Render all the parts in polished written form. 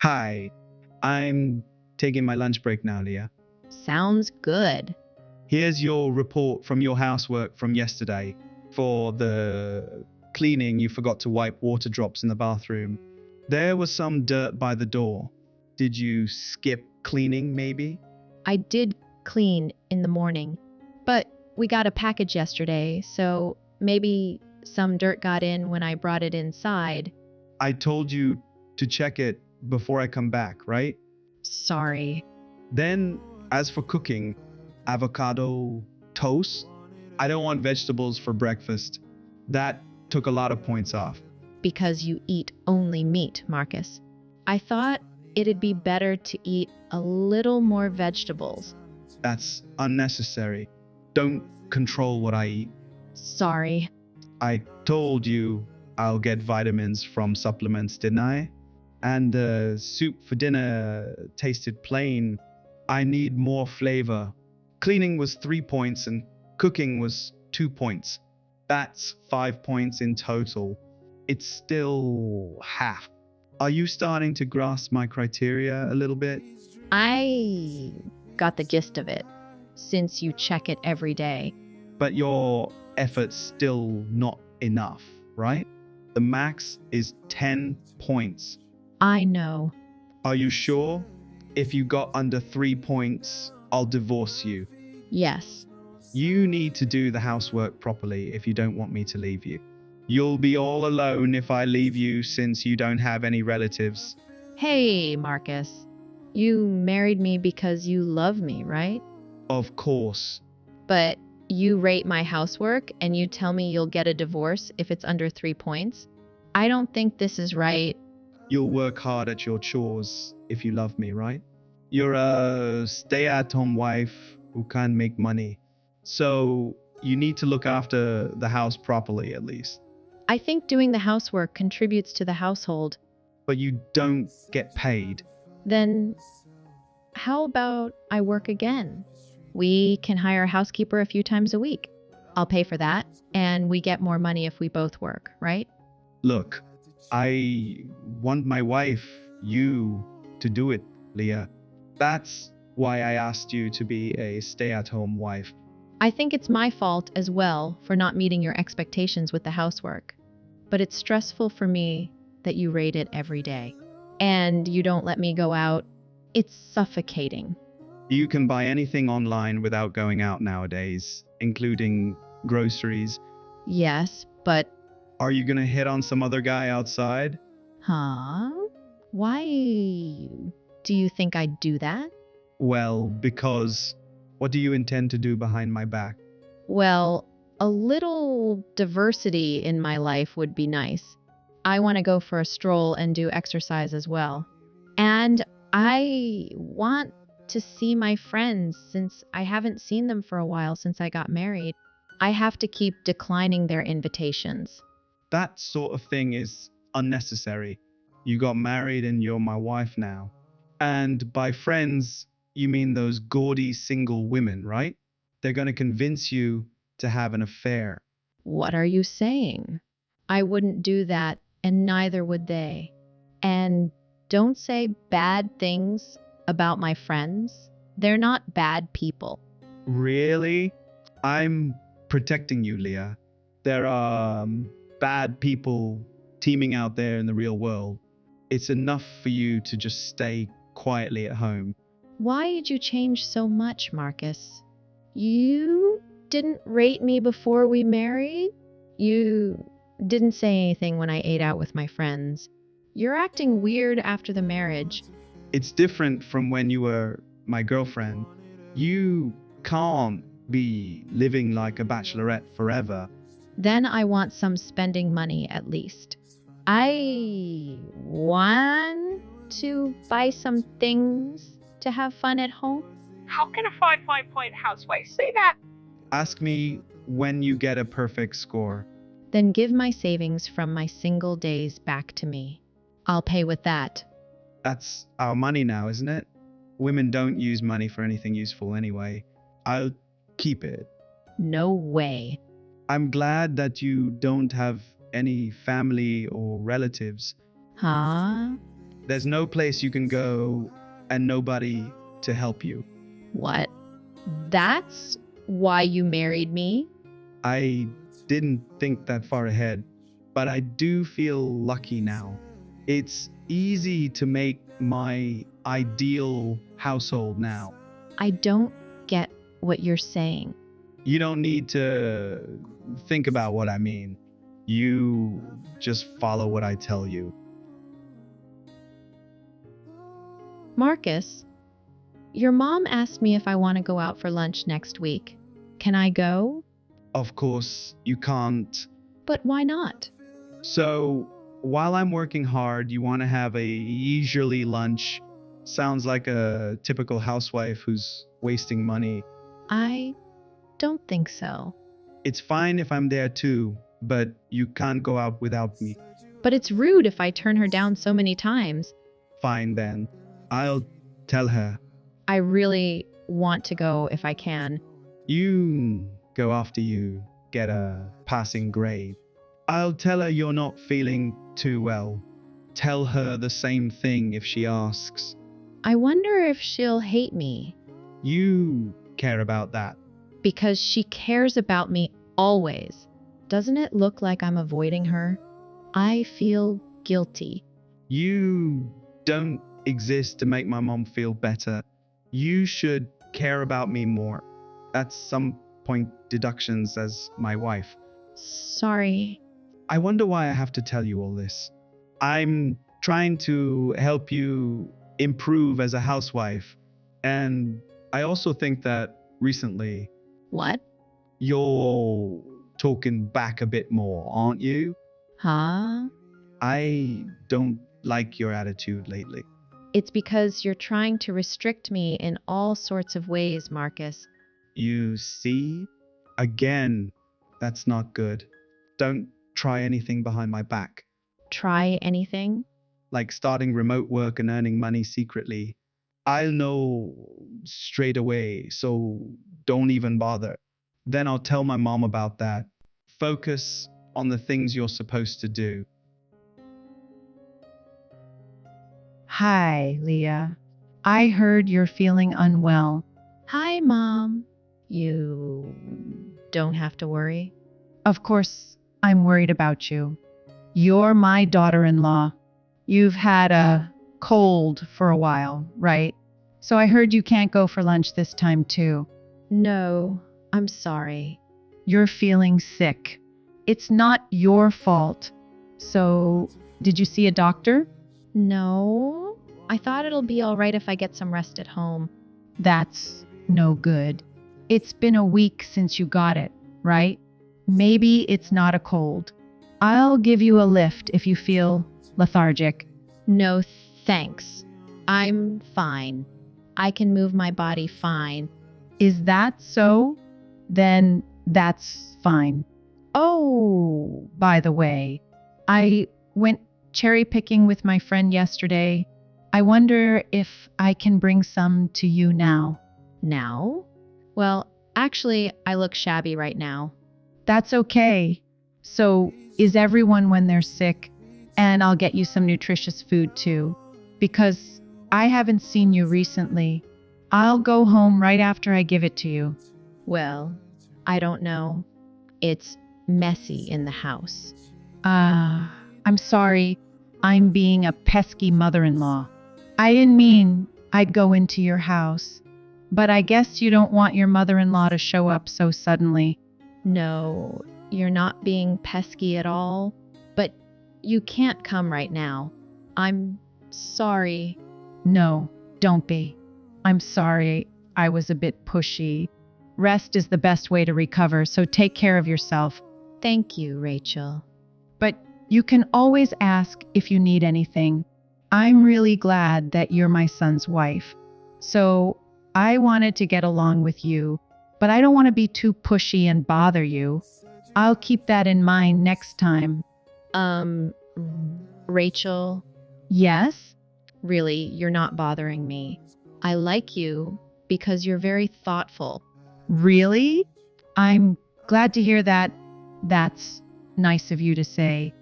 Hi, I'm taking my lunch break now, Leah. Sounds good. Here's your report from your housework from yesterday. For the cleaning, you forgot to wipe water drops in the bathroom. There was some dirt by the door. Did you skip cleaning, maybe? I did clean in the morning, but we got a package yesterday, so maybe some dirt got in when I brought it inside. I told you to check it before I come back, right? Sorry. Then, as for cooking, avocado toast? I don't want vegetables for breakfast. That took a lot of points off. Because you eat only meat, Marcus. I thought it'd be better to eat a little more vegetables. That's unnecessary. Don't control what I eat. Sorry. I told you I'll get vitamins from supplements, didn't I? And the soup for dinner tasted plain. I need more flavor. Cleaning was 3 points and cooking was 2 points. That's 5 points in total. It's still half. Are you starting to grasp my criteria a little bit? I got the gist of it, since you check it every day. But your effort's still not enough, right? The max is 10 points. I know. Are you sure? If you got under 3 points, I'll divorce you. Yes. You need to do the housework properly if you don't want me to leave you. You'll be all alone if I leave you since you don't have any relatives. Hey, Marcus. You married me because you love me, right? Of course. But you rate my housework and you tell me you'll get a divorce if it's under 3 points? I don't think this is right. You'll work hard at your chores if you love me, right? You're a stay-at-home wife who can't make money. So you need to look after the house properly at least. I think doing the housework contributes to the household. But you don't get paid. Then how about I work again? We can hire a housekeeper a few times a week. I'll pay for that, and we get more money if we both work, right? Look, I want my wife, you, to do it, Leah. That's why I asked you to be a stay-at-home wife. I think it's my fault as well for not meeting your expectations with the housework. But it's stressful for me that you rate it every day. And you don't let me go out. It's suffocating. You can buy anything online without going out nowadays, including groceries. Yes, but Are you gonna hit on some other guy outside? huh? Why do you think I'd do that? Well, because what do you intend to do behind my back? Well, a little diversity in my life would be nice. I want to go for a stroll and do exercise as well. And I want to see my friends since I haven't seen them for a while since I got married. I have to keep declining their invitations. That sort of thing is unnecessary. You got married and you're my wife now. And by friends, you mean those gaudy single women, right? They're gonna convince you to have an affair. What are you saying? I wouldn't do that, and neither would they. And don't say bad things about my friends. They're not bad people. Really? I'm protecting you, Leah. There are bad people teeming out there in the real world. It's enough for you to just stay quietly at home. Why did you change so much, Marcus? You didn't rate me before we married? You didn't say anything when I ate out with my friends. You're acting weird after the marriage. It's different from when you were my girlfriend. You can't be living like a bachelorette forever. Then I want some spending money at least. I want to buy some things to have fun at home. How can a 5-point housewife say that? Ask me when you get a perfect score. Then give my savings from my single days back to me. I'll pay with that. That's our money now, isn't it? Women don't use money for anything useful anyway. I'll keep it. No way. I'm glad that you don't have any family or relatives. Huh? There's no place you can go and nobody to help you. What? That's why you married me? I didn't think that far ahead, but I do feel lucky now. It's easy to make my ideal household now. I don't get what you're saying. You don't need to think about what I mean. You just follow what I tell you. Marcus, your mom asked me if I want to go out for lunch next week. Can I go? Of course, you can't. But why not? So, while I'm working hard, you want to have a leisurely lunch. Sounds like a typical housewife who's wasting money. I don't think so. It's fine if I'm there too, but you can't go out without me. But it's rude if I turn her down so many times. Fine then. I'll tell her. I really want to go if I can. You go after you get a passing grade. I'll tell her you're not feeling too well. Tell her the same thing if she asks. I wonder if she'll hate me. You care about that. Because she cares about me always. Doesn't it look like I'm avoiding her? I feel guilty. You don't exist to make my mom feel better. You should care about me more. That's some point deductions as my wife. Sorry. I wonder why I have to tell you all this. I'm trying to help you improve as a housewife. And I also think that recently What? you're talking back a bit more, aren't you? Huh? I don't like your attitude lately. It's because you're trying to restrict me in all sorts of ways, Marcus. You see? Again, that's not good. Don't try anything behind my back. Try anything? Like starting remote work and earning money secretly. I'll know straight away, so don't even bother. Then I'll tell my mom about that. Focus on the things you're supposed to do. Hi, Leah. I heard you're feeling unwell. Hi, Mom. You don't have to worry. Of course, I'm worried about you. You're my daughter-in-law. You've had a cold for a while, right? So I heard you can't go for lunch this time too. No, I'm sorry. You're feeling sick. It's not your fault. So, did you see a doctor? No, I thought it'll be all right if I get some rest at home. That's no good. It's been a week since you got it, right? Maybe it's not a cold. I'll give you a lift if you feel lethargic. No, thanks. I'm fine. I can move my body fine. Is that so? Then that's fine. Oh, by the way, I went cherry picking with my friend yesterday. I wonder if I can bring some to you now. Now? Well, actually, I look shabby right now. That's okay. So, is everyone when they're sick? And I'll get you some nutritious food too. Because I haven't seen you recently. I'll go home right after I give it to you. Well, I don't know. It's messy in the house. I'm sorry. I'm being a pesky mother-in-law. I didn't mean I'd go into your house. But I guess you don't want your mother-in-law to show up so suddenly. No, you're not being pesky at all. But you can't come right now. I'm sorry. No, don't be. I'm sorry. I was a bit pushy. Rest is the best way to recover, so take care of yourself. Thank you, Rachel. But you can always ask if you need anything. I'm really glad that you're my son's wife. So I wanted to get along with you, but I don't want to be too pushy and bother you. I'll keep that in mind next time. Rachel, Yes? really, you're not bothering me. I like you because you're very thoughtful. Really? I'm glad to hear that. That's nice of you to say.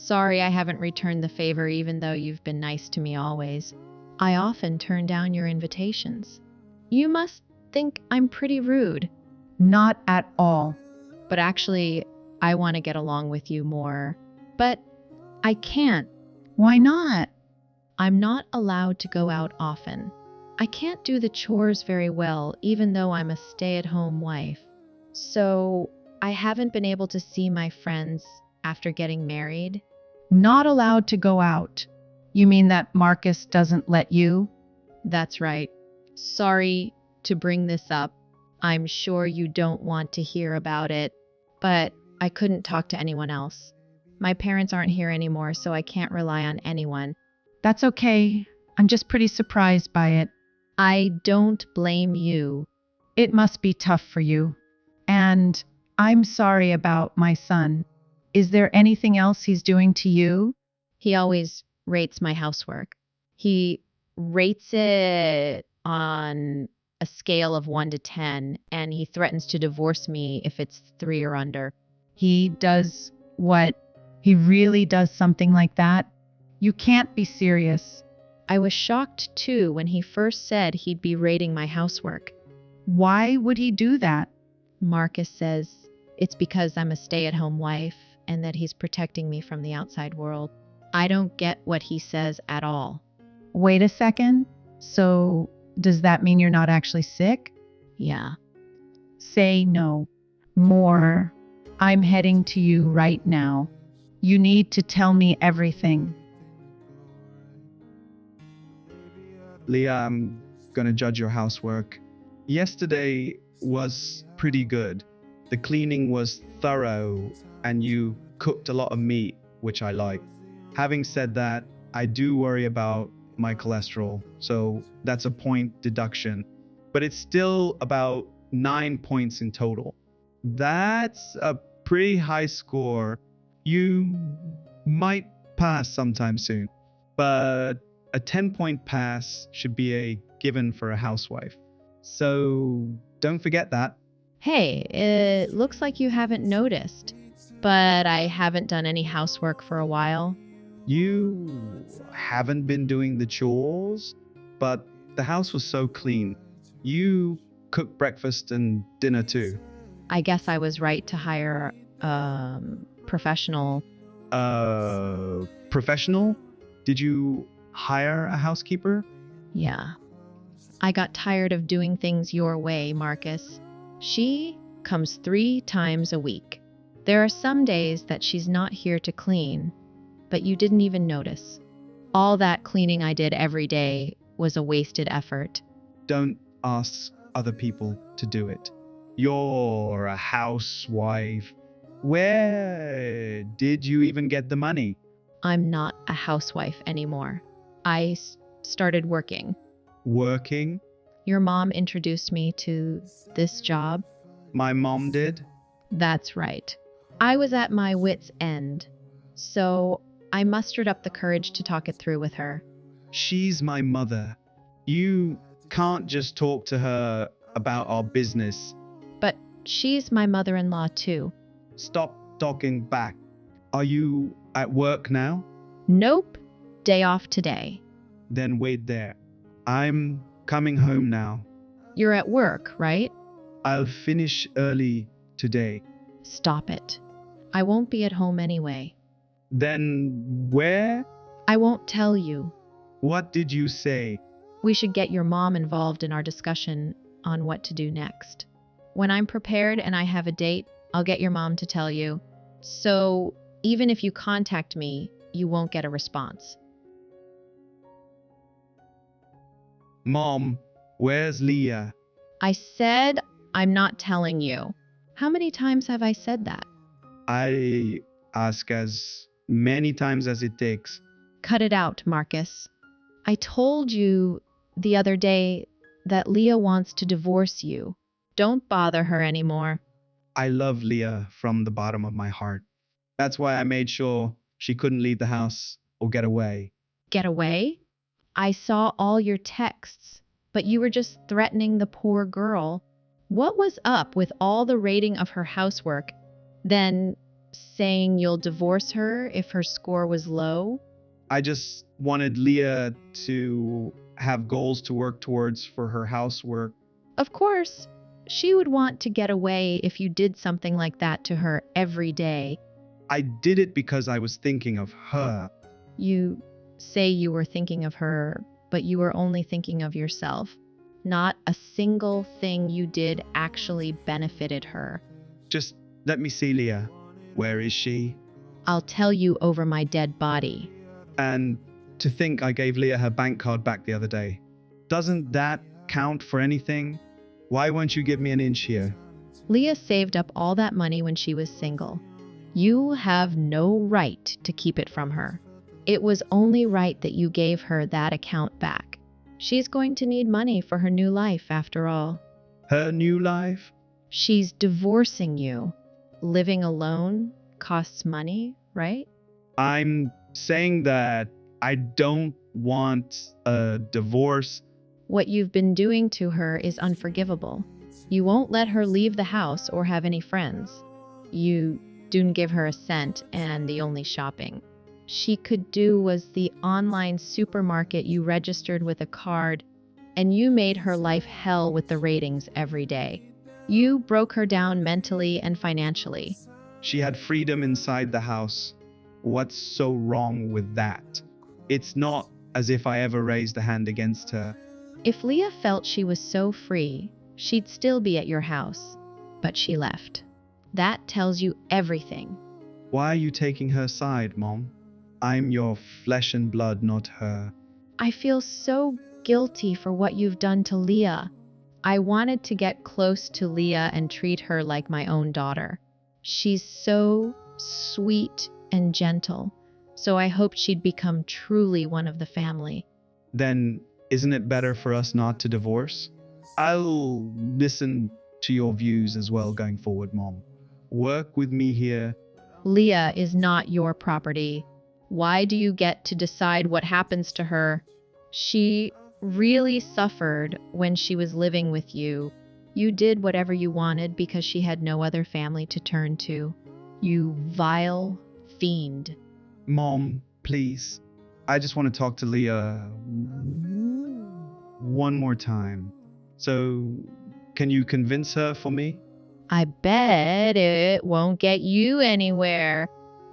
Sorry I haven't returned the favor even though you've been nice to me always. I often turn down your invitations. You must think I'm pretty rude, Not at all. but actually, I want to get along with you more. But I can't. Why not? I'm not allowed to go out often. I can't do the chores very well, even though I'm a stay-at-home wife. So I haven't been able to see my friends after getting married. Not allowed to go out. You mean that Marcus doesn't let you? That's right. Sorry to bring this up. I'm sure you don't want to hear about it, but I couldn't talk to anyone else. My parents aren't here anymore, so I can't rely on anyone. That's okay. I'm just pretty surprised by it. I don't blame you. It must be tough for you. And I'm sorry about my son. Is there anything else he's doing to you? He always rates my housework. He rates it on a scale of 1 to 10, and he threatens to divorce me if it's 3 or under. He does what? He really does something like that? You can't be serious. I was shocked too when he first said he'd be rating my housework. Why would he do that? Marcus says it's because I'm a stay-at-home wife and that he's protecting me from the outside world. I don't get what he says at all. Wait a second. So, does that mean you're not actually sick? Yeah. Say no. More. I'm heading to you right now. You need to tell me everything. Leah, I'm gonna judge your housework. Yesterday was pretty good. The cleaning was thorough and you cooked a lot of meat, which I like. Having said that, I do worry about my cholesterol, so that's a point deduction. But it's still about 9 points in total. That's a pretty high score. You might pass sometime soon, but a 10-point pass should be a given for a housewife. So don't forget that. Hey, it looks like you haven't noticed, but I haven't done any housework for a while. You haven't been doing the chores, but the house was so clean. You cooked breakfast and dinner too. I guess I was right to hire professional. Professional? Did you hire a housekeeper? Yeah. I got tired of doing things your way, Marcus. She comes 3 times a week. There are some days that she's not here to clean, but you didn't even notice. All that cleaning I did every day was a wasted effort. Don't ask other people to do it. You're a housewife. Where did you even get the money? I'm not a housewife anymore. I started working. Working? Your mom introduced me to this job. My mom did? That's right. I was at my wit's end, so I mustered up the courage to talk it through with her. She's my mother. You can't just talk to her about our business. But she's my mother-in-law too. Stop talking back. Are you at work now? Nope. Day off today. Then wait there. I'm coming home now. You're at work, right? I'll finish early today. Stop it. I won't be at home anyway. Then where? I won't tell you. What did you say? We should get your mom involved in our discussion on what to do next. When I'm prepared and I have a date, I'll get your mom to tell you. So even if you contact me, you won't get a response. Mom, where's Leah? I said I'm not telling you. How many times have I said that? I ask as many times as it takes. Cut it out, Marcus. I told you the other day that Leah wants to divorce you. Don't bother her anymore. I love Leah from the bottom of my heart. That's why I made sure she couldn't leave the house or get away. Get away? I saw all your texts, but you were just threatening the poor girl. What was up with all the rating of her housework? Then saying you'll divorce her if her score was low? I just wanted Leah to have goals to work towards for her housework. Of course, she would want to get away if you did something like that to her every day. I did it because I was thinking of her. You say you were thinking of her, but you were only thinking of yourself. Not a single thing you did actually benefited her. Just let me see Leah. Where is she? I'll tell you over my dead body. And to think I gave Leah her bank card back the other day. Doesn't that count for anything? Why won't you give me an inch here? Leah saved up all that money when she was single. You have no right to keep it from her. It was only right that you gave her that account back. She's going to need money for her new life after all. Her new life? She's divorcing you. Living alone costs money, right? I'm saying that I don't want a divorce. What you've been doing to her is unforgivable. You won't let her leave the house or have any friends. You didn't give her a cent and the only shopping she could do was the online supermarket you registered with a card, and you made her life hell with the ratings every day. You broke her down mentally and financially. She had freedom inside the house. What's so wrong with that? It's not as if I ever raised a hand against her. If Leah felt she was so free, she'd still be at your house. But she left. That tells you everything. Why are you taking her side, Mom? I'm your flesh and blood, not her. I feel so guilty for what you've done to Leah. I wanted to get close to Leah and treat her like my own daughter. She's so sweet and gentle, so I hoped she'd become truly one of the family. Then isn't it better for us not to divorce? I'll listen to your views as well going forward, Mom. Work with me here. Leah is not your property. Why do you get to decide what happens to her? She really suffered when she was living with you. You did whatever you wanted because she had no other family to turn to. You vile fiend. Mom, please. I just want to talk to Leah one more time. So, can you convince her for me? I bet it won't get you anywhere.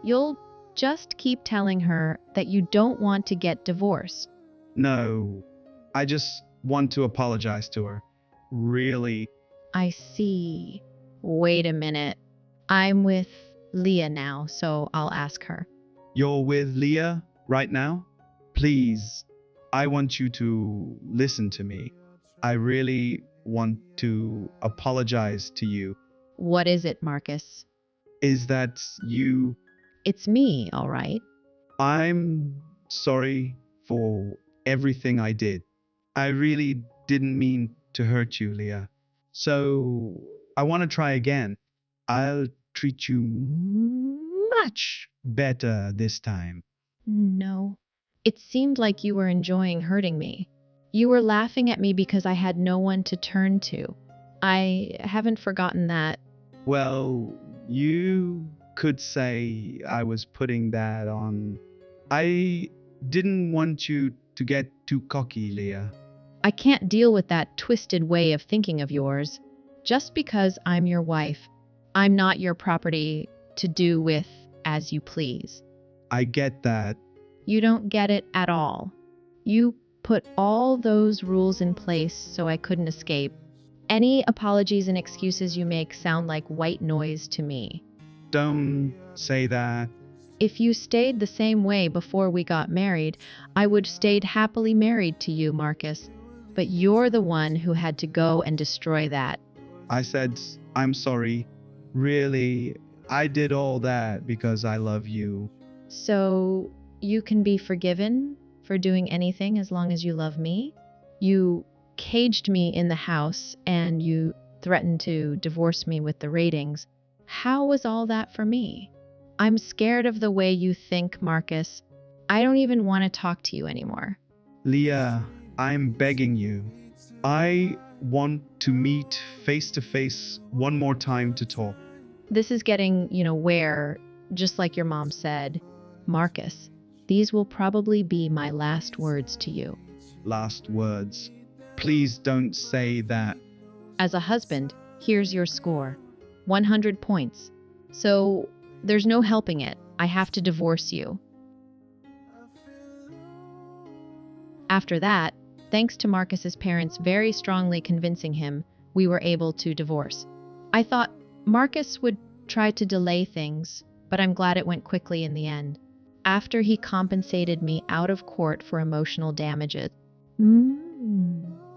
You'll just keep telling her that you don't want to get divorced. No, I just want to apologize to her. Really. I see. Wait a minute. I'm with Leah now, so I'll ask her. You're with Leah right now? Please, I want you to listen to me. I really want to apologize to you. What is it, Marcus? Is that you? It's me, all right. I'm sorry for everything I did. I really didn't mean to hurt you, Leah. So I want to try again. I'll treat you much better this time. No. It seemed like you were enjoying hurting me. You were laughing at me because I had no one to turn to. I haven't forgotten that. Well, you could say I was putting that on. I didn't want you to get too cocky, Leah. I can't deal with that twisted way of thinking of yours. Just because I'm your wife, I'm not your property to do with as you please. I get that. You don't get it at all. You put all those rules in place so I couldn't escape. Any apologies and excuses you make sound like white noise to me. Don't say that. If you stayed the same way before we got married, I would have stayed happily married to you, Marcus. But you're the one who had to go and destroy that. I said, I'm sorry. Really, I did all that because I love you. So you can be forgiven for doing anything as long as you love me? You caged me in the house and you threatened to divorce me with the ratings. How was all that for me? I'm scared of the way you think, Marcus. I don't even want to talk to you anymore. Leah, I'm begging you. I want to meet face to face one more time to talk. This is getting, where, just like your mom said, Marcus, these will probably be my last words to you. Last words. Please don't say that. As a husband, here's your score. 100 points. So there's no helping it. I have to divorce you. After that, thanks to Marcus's parents very strongly convincing him, we were able to divorce. I thought Marcus would try to delay things, but I'm glad it went quickly in the end. After he compensated me out of court for emotional damages,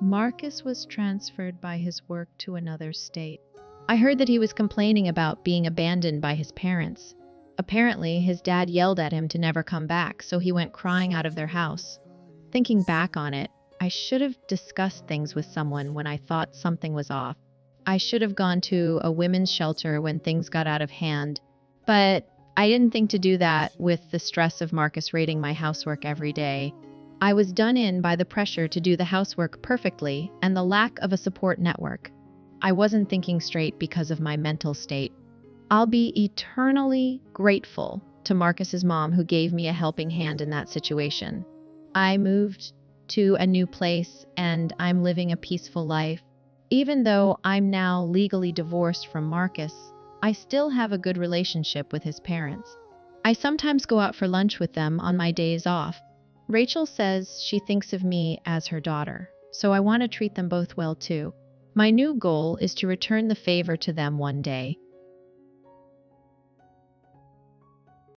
Marcus was transferred by his work to another state. I heard that he was complaining about being abandoned by his parents. Apparently, his dad yelled at him to never come back, so he went crying out of their house. Thinking back on it, I should have discussed things with someone when I thought something was off. I should have gone to a women's shelter when things got out of hand, but I didn't think to do that with the stress of Marcus rating my housework every day. I was done in by the pressure to do the housework perfectly and the lack of a support network. I wasn't thinking straight because of my mental state. I'll be eternally grateful to Marcus's mom who gave me a helping hand in that situation. I moved to a new place and I'm living a peaceful life. Even though I'm now legally divorced from Marcus, I still have a good relationship with his parents. I sometimes go out for lunch with them on my days off. Rachel says she thinks of me as her daughter, so I want to treat them both well too. My new goal is to return the favor to them one day.